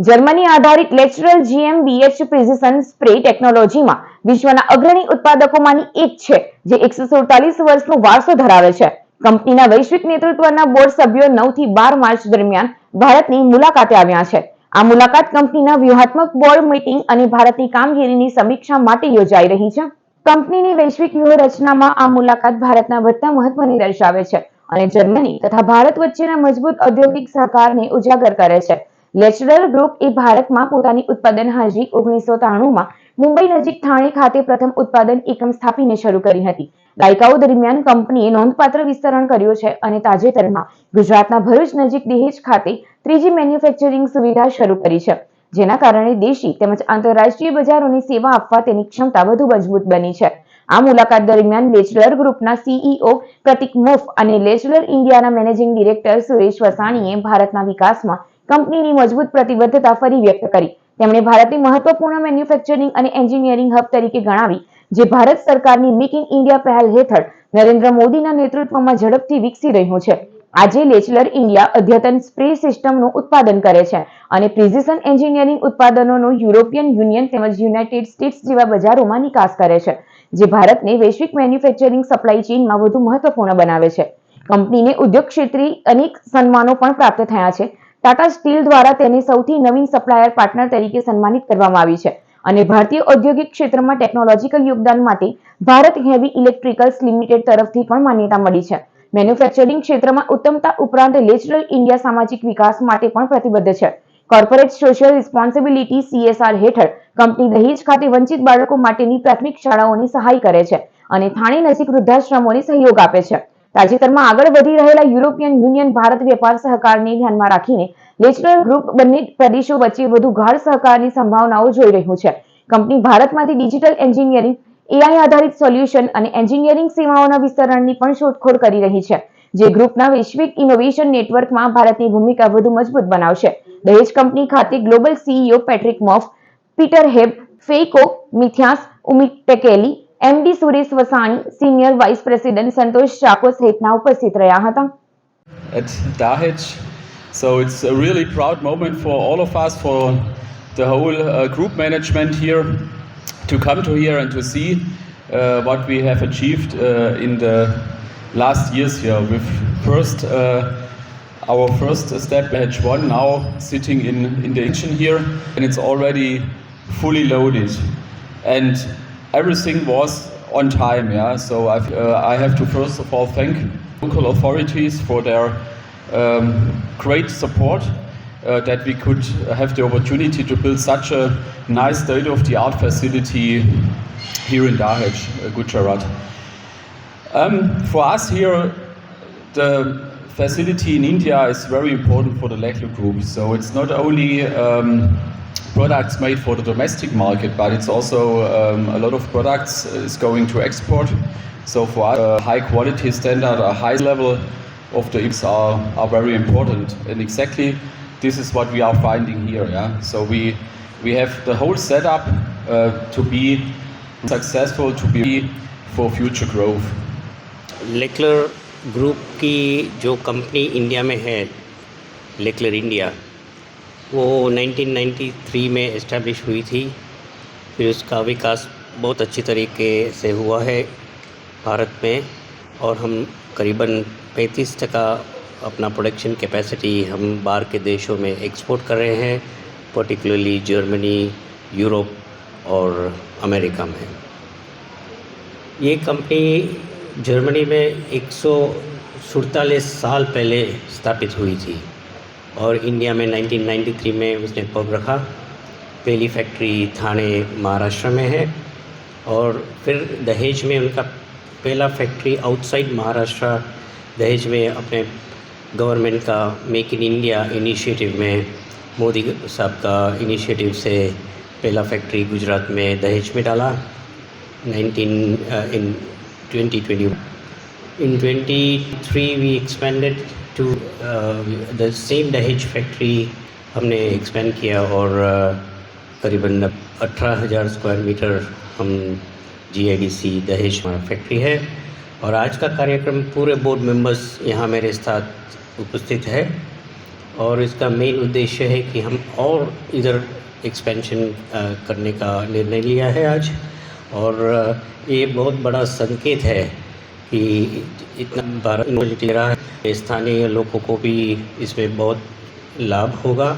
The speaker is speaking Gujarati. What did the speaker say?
જર્મની આધારિત લેચરલ GmbH પ્રિસિઝન સ્પ્રે ટેકનોલોજીમાં વિશ્વના અગ્રણી ઉત્પાદકોમાંની એક છે, જે 147 વર્ષનો વારસો ધરાવે છે. કંપનીના વૈશ્વિક નેતૃત્વના બોર્ડ સભ્યો 9 થી 12 માર્ચ દરમિયાન ભારતની મુલાકાતે આવ્યા છે. આ મુલાકાત કંપનીના વ્યૂહાત્મક બોર્ડ મીટિંગ અને ભારતની કામગીરીની સમીક્ષા માટે યોજાઈ રહી છે. કંપનીની વૈશ્વિક વ્યૂહરચનામાં આ મુલાકાત ભારતના વધતા મહત્વને દર્શાવે છે અને જર્મની તથા ભારત વચ્ચેના મજબૂત ઔદ્યોગિક સહકારને ઉજાગર કરે છે. લેચરલ ગ્રુપ એ ભારતમાં પોતાની ઉત્પાદન હાજરી 1993માં મુંબઈ નજીક ઠાણે ખાતે પ્રથમ ઉત્પાદન એકમ સ્થાપીને શરૂ કરી હતી. દાયકાઓ દરમિયાન કંપનીએ નોંધપાત્ર વિસ્તરણ કર્યું છે અને તાજેતરમાં ગુજરાતના ભરૂચ નજીક દહેજ ખાતે ત્રીજી મેન્યુફેક્ચરિંગ સુવિધા શરૂ કરી છે, જેના કારણે દેશી તેમજ આંતરરાષ્ટ્રીય બજારોની સેવા આપવા તેની ક્ષમતા વધુ મજબૂત બની છે. આ મુલાકાત દરમિયાન લેચરલ ગ્રુપના CEO પ્રતિક મોફ અને લેચરલ ઇન્ડિયાના મેનેજિંગ ડિરેક્ટર સુરેશ વસાણીએ ભારતના વિકાસમાં કંપનીની મજબૂત પ્રતિબદ્ધતા ફરી વ્યક્ત કરી. તેમણે ભારતને મહત્વપૂર્ણ મેન્યુફેક્ચરિંગ અને એન્જિનિયરિંગ હબ તરીકે ગણાવી, જે ભારત સરકારની મેક ઇન ઇન્ડિયા પહેલ હેઠળ નરેન્દ્ર મોદીના નેતૃત્વમાં ઝડપથી વિકસી રહ્યું છે. આજે લેચરલ ઇન્ડિયા અદ્યતન સ્પ્રે સિસ્ટમનું ઉત્પાદન કરે છે અને પ્રિસિઝન એન્જિનિયરિંગ ઉત્પાદનોનો યુરોપિયન યુનિયન તેમજ યુનાઇટેડ સ્ટેટ્સ જેવા બજારોમાં નિકાસ કરે છે, જે ભારતને વૈશ્વિક મેન્યુફેક્ચરિંગ સપ્લાય ચેઇનમાં વધુ મહત્વપૂર્ણ બનાવે છે. કંપનીને ઉદ્યોગ ક્ષેત્રે અનેક સન્માનો પણ પ્રાપ્ત થયા છે. ટાટા સ્ટીલ દ્વારા તેને સૌથી નવીન સપ્લાયર પાર્ટનર તરીકે સન્માનિત કરવામાં આવી છે અને ભારતીય ઔદ્યોગિક ક્ષેત્રમાં ટેકનોલોજીકલ યોગદાન માટે ભારત હેવી ઇલેક્ટ્રિકલ્સ લિમિટેડ તરફથી પણ માન્યતા મળી છે. મેન્યુફેક્ચરિંગ ક્ષેત્રમાં ઉત્તમતા ઉપરાંત લેચરલ ઇન્ડિયા સામાજિક વિકાસ માટે પણ પ્રતિબદ્ધ છે. કોર્પોરેટ સોશિયલ રિસ્પોન્સિબિલિટી CSR હેઠળ કંપની દહેજ ખાતે વંચિત બાળકો માટેની પ્રાથમિક શાળાઓની સહાય કરે છે અને થાણે નજીક વૃદ્ધાશ્રમોને સહયોગ આપે છે. તાજેતરમાં આગળ વધી રહેલા યુરોપિયન યુનિયન ભારત વેપાર સહકારને ધ્યાનમાં રાખીને લેચરલ ગ્રુપ બંને પ્રદેશો વચ્ચે વધુ ગાઢ સહકારની સંભાવનાઓ જોઈ રહ્યું છે. કંપની ભારતમાંથી ડિજિટલ એન્જિનિયરિંગ, AI આધારિત સોલ્યુશન અને એન્જિનિયરિંગ સેવાઓના વિસ્તરણની પણ શોધખોળ કરી રહી છે, જે ગ્રુપના વૈશ્વિક ઇનોવેશન નેટવર્કમાં ભારતની ભૂમિકા વધુ મજબૂત બનાવશે. દહેજ કંપની ખાતે global CEO Patrick Moff, Peter Hebb, Feiko Matthias, Umit Tekeli, MD Suresh Vasani, senior vice president Santosh Chacko સહિતના ઉપસ્થિત રહ્યા હતા. At Dahej, so it's a really proud moment for all of us, for the whole group management here, to come to here and to see what we have achieved in the last years here. With our first step, batch 1, now sitting in the engine here, and it's already fully loaded. And everything was on time, yeah. So I have to first of all thank local authorities for their great support that we could have the opportunity to build such a nice state-of-the-art facility here in Dahej, Gujarat. For us here, the facility in India is very important for the Leckler Group. So it's not only products made for the domestic market, but it's also a lot of products is going to export. So for us, a high quality standard, a high level of the IPs are very important, and exactly this is what we are finding here. Yeah, so we have the whole setup to be successful, to be for future growth. Leclerc group की जो कंपनी इंडिया में है, लेक्लर इंडिया, वो 1993 में इस्टेब्लिश हुई थी. फिर उसका विकास बहुत अच्छी तरीके से हुआ है भारत में, और हम करीबन 35% अपना प्रोडक्शन कैपेसिटी हम बाहर के देशों में एक्सपोर्ट कर रहे हैं, पर्टिकुलरली जर्मनी, यूरोप और अमेरिका में. ये कंपनी जर्मनी में 147 साल पहले स्थापित हुई थी और इंडिया में 1993 में उसने पग रखा. पहली फैक्ट्री थाने महाराष्ट्र में है, और फिर दहेज में उनका पहला फैक्ट्री आउटसाइड महाराष्ट्र दहेज में अपने गवर्नमेंट का मेक इन इंडिया इनिशिएटिव में, मोदी साहब का इनिशिएटिव से पहला फैक्ट्री गुजरात में दहेज में डाला in 2020. In 23 we expanded to the same Dahej factory. हमने एक्सपेंड किया और करीबन 18,000 स्क्वायर मीटर हम GIDC दहेज फैक्ट्री है. और आज का कार्यक्रम पूरे बोर्ड मेंबर्स यहाँ मेरे साथ उपस्थित है. और इसका मेन उद्देश्य है कि हम और इधर एक्सपेंशन करने का निर्णय लिया है आज। और ये बहुत बड़ा संकेत है कि इतना भारत ले रहा है, स्थानीय लोगों को भी इसमें बहुत लाभ होगा।